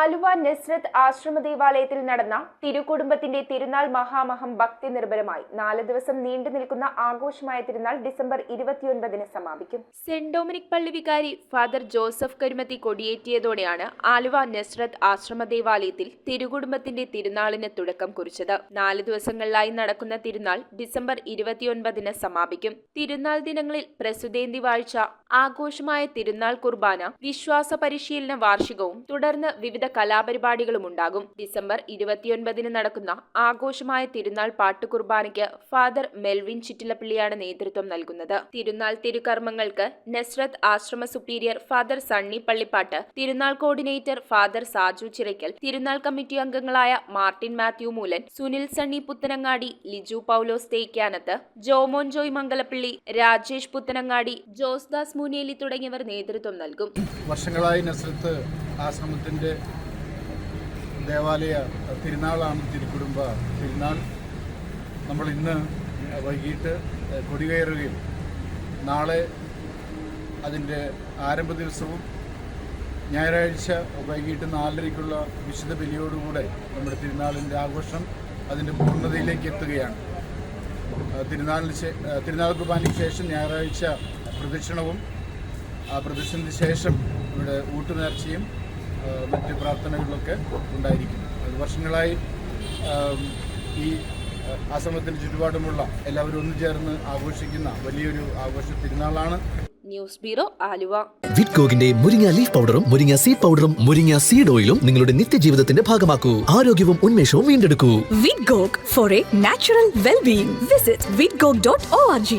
ആലുവ നസ്രത്ത് ആശ്രമ ദേവാലയത്തിൽ നടന്ന തിരുക്കുടുംബത്തിന്റെ തിരുനാൾ മഹാമഹം ഭക്തി നിർഭരമായി 4 ദിവസം നീണ്ടു നിൽക്കുന്ന ആഘോഷമായ തിരുനാൾ ഡിസംബർ 29-ന് സമാപിക്കും. സെന്റ് ഡൊമിനിക് പള്ളി വികാരി ഫാദർ ജോസഫ് കരുമത്തി കൊടിയേറ്റിയതോടെയാണ് ആലുവ നസ്രത്ത് ആശ്രമ ദേവാലയത്തിൽ തിരുക്കുടുംബത്തിന്റെ തിരുനാളിന് തുടക്കം കുറിച്ചത്. 4 ദിവസങ്ങളിലായി നടക്കുന്ന തിരുനാൾ ഡിസംബർ 29-ന് സമാപിക്കും. തിരുനാൾ ദിനങ്ങളിൽ പ്രസുതേന്തി വാഴ്ച, ആഘോഷമായ തിരുനാൾ കുർബാന, വിശ്വാസ പരിശീലന വാർഷികവും തുടർന്ന് വിവിധ കലാപരിപാടികളും ഉണ്ടാകും. ഡിസംബർ 29-ന് നടക്കുന്ന ആഘോഷമായ തിരുനാൾ പാട്ടുകുർബാനയ്ക്ക് ഫാദർ മെൽവിൻ ചിറ്റിലപ്പള്ളിയാണ് നേതൃത്വം നൽകുന്നത്. തിരുനാൾ തിരുകർമ്മങ്ങൾക്ക് നസ്രത്ത് ആശ്രമ സുപ്പീരിയർ ഫാദർ സണ്ണി പള്ളിപ്പാട്ട്, തിരുനാൾ കോർഡിനേറ്റർ ഫാദർ സാജു ചിറയ്ക്കൽ, തിരുനാൾ കമ്മിറ്റി അംഗങ്ങളായ മാർട്ടിൻ മാത്യു മൂലൻ, സുനിൽ സണ്ണി പുത്തനങ്ങാടി, ലിജു പൗലോസ് തേക്കാനത്ത്, ജോമോൻ ജോയ് മംഗലപ്പള്ളി, രാജേഷ് പുത്തനങ്ങാടി, ജോസ്ദാസ് മുനേലി തുടങ്ങിയവർ നേതൃത്വം നൽകും. വർഷങ്ങളായി നസ്രത്ത് ആശ്രമത്തിൻ്റെ ദേവാലയ തിരുനാളാണ് തിരുക്കുടുംബ തിരുനാൾ. നമ്മൾ ഇന്ന് വൈകിട്ട് കൊടികയറുകയും നാളെ അതിൻ്റെ ആരംഭ ദിവസവും ഞായറാഴ്ച വൈകിട്ട് 4:30-ക്കുള്ള വിശുദ്ധ ബലിയോടുകൂടെ നമ്മുടെ തിരുനാളിൻ്റെ ആഘോഷം അതിൻ്റെ പൂർണ്ണതയിലേക്ക് എത്തുകയാണ്. തിരുനാൾ കുർബാനയ്ക്ക് ശേഷം ഞായറാഴ്ച പ്രദക്ഷിണവും ആ പ്രദക്ഷിണത്തിന് ശേഷം ഇവിടെ ഊട്ടുനേർച്ചയും മറ്റ് പ്രാർത്ഥനകളിലൊക്കെ ഉണ്ടായിരിക്കും. അത് വർഷങ്ങളായി ഈ ആശ്രമത്തിന് ചുറ്റുപാടുമുള്ള എല്ലാവരും ഒന്നുചേർന്ന് ആഘോഷിക്കുന്ന വലിയൊരു ആഘോഷ തിരുനാളാണ്. News bureau, Aluva. വിറ്റ്കോക്കിന്റെ മുരിങ്ങ ലീഫ് പൗഡറും മുരിങ്ങ സീഡ് പൗഡറും മുരിങ്ങ സീഡ് ഓയിലും നിങ്ങളുടെ നിത്യജീവിതത്തിന്റെ ഭാഗമാക്കൂ. ആരോഗ്യവും ഉന്മേഷവും വീണ്ടെടുക്കൂ. Vitgok for a natural well-being. Visit vitgok.org.